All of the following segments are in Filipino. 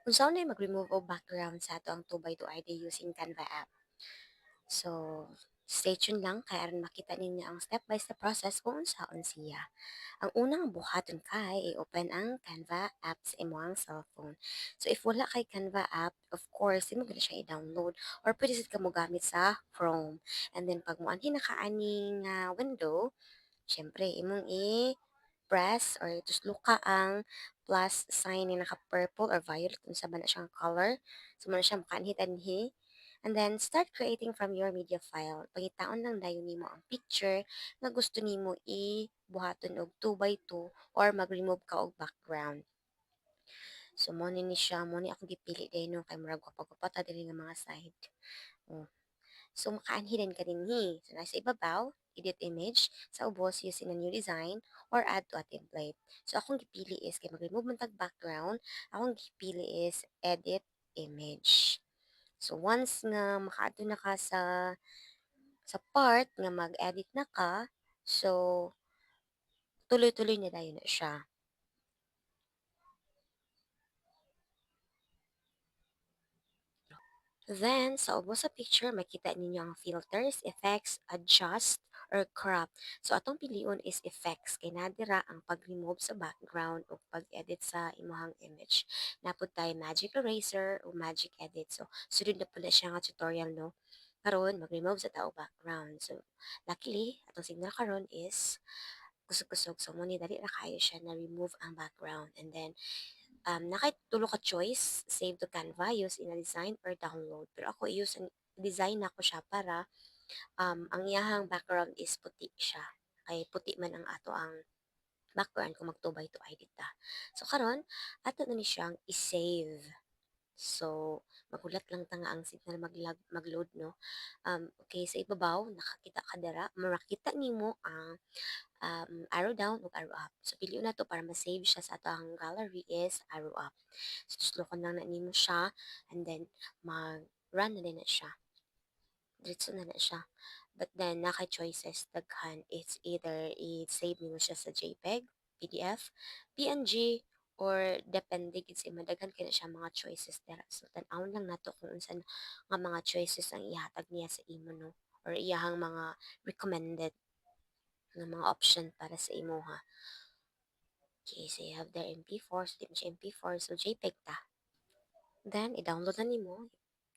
Unsa nay mag-remove og background sa ato ang 2x2 ID using Canva app. So, stay tuned lang kay aron makita ninyo ang step-by-step process kung unsaon siya. Ang unang buhaton kay i-open ang Canva app sa imong cellphone. So, if wala kay Canva app, of course, imo gid siya i-download or pwede sad ka mo gamit sa Chrome. And then, pag mo anhin na kaaning window, syempre, imong press or tusluka ang plus sign na naka-purple or violet kung sa ba na siyang color. So, mo na siya makaanhi-tanhi. And then, start creating from your media file. Pangitaon lang dayon nimo ang picture nga gusto nimo i-buhaton og 2x2 or mag-remove ka og background. So, mo ni siya, mo ni akong gipili dahil no, kay murag gwapa-gwapa ta dili nga mga side. Oh. So, makaanhirin ka dinhi. So, nasa ibabaw, edit image. Sa ubos, using a new design or add to a template. So, akong gipili is, kay mag-remove man tag background, akong gipili is edit image. So, once nga makaadto na ka sa part nga mag-edit na ka, so, tuloy-tuloy na dayon na siya. Then, sa ubos sa picture, makita ninyo ang filters, effects, adjust, or crop. So, atong piliun is effects. Kay nadira ang pag-remove sa background o pag-edit sa imuhang image. Napod tayo magic eraser o magic edit. So, sunod na pala siya nga tutorial, no? Karon mag-remove sa tao background. So, luckily, atong signal karon is kusog-kusog. So, muna dali na kayo siya na remove ang background. And then, nakay tulo ka choice, save to Canva, use in a design or download. Pero ako use an design ako siya para ang iyahang background is puti siya. Kay puti man ang ato ang background kung mag 2 by 2 edit ta. So karon ato na ni siyang i-save. So magulat lang ta nga ang signal mag-load no. Okay sa ibabaw nakakita ka dira, makita nimo ang arrow down ug arrow up. So piliun na to para ma-save siya sa atong gallery is arrow up. So tuslokan lang na nimo siya and then mag-run na din na siya. Diretso na na siya. But then naka-choices daghan, it's either i-save nimo siya sa JPEG, PDF, PNG, or depende gid sa imo daghan kay na siya mga choices dira. So tan-awon lang nato kung unsa nga mga choices ang ihatag niya sa imo no or iyahang mga recommended nga mga option para sa imo ha. Okay, so you have the MP4, so di mo siya MP4, so JPEG ta. Then, i-download na nimo.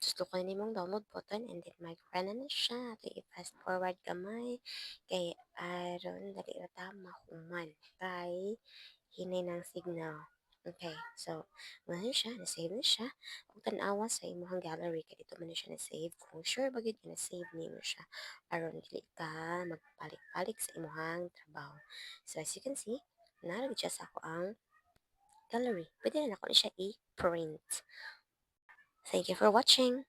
Gusto ko na nimong download button and then mag-run na siya. Ito i-fast forward kamay. Kay aron dali ra ta mahuman. Kay hinay ng signal. Okay, so ano siya, na-save na siya. Kung tanawa sa imong gallery, kaya dito man na siya na-save. Kung sure bagid na-save nimo siya. Aron dili ka magpalik-palik sa imong trabaho. So as you can see, naragid siya sa ako ang gallery. Pwede na ako na siya i-print. Thank you for watching.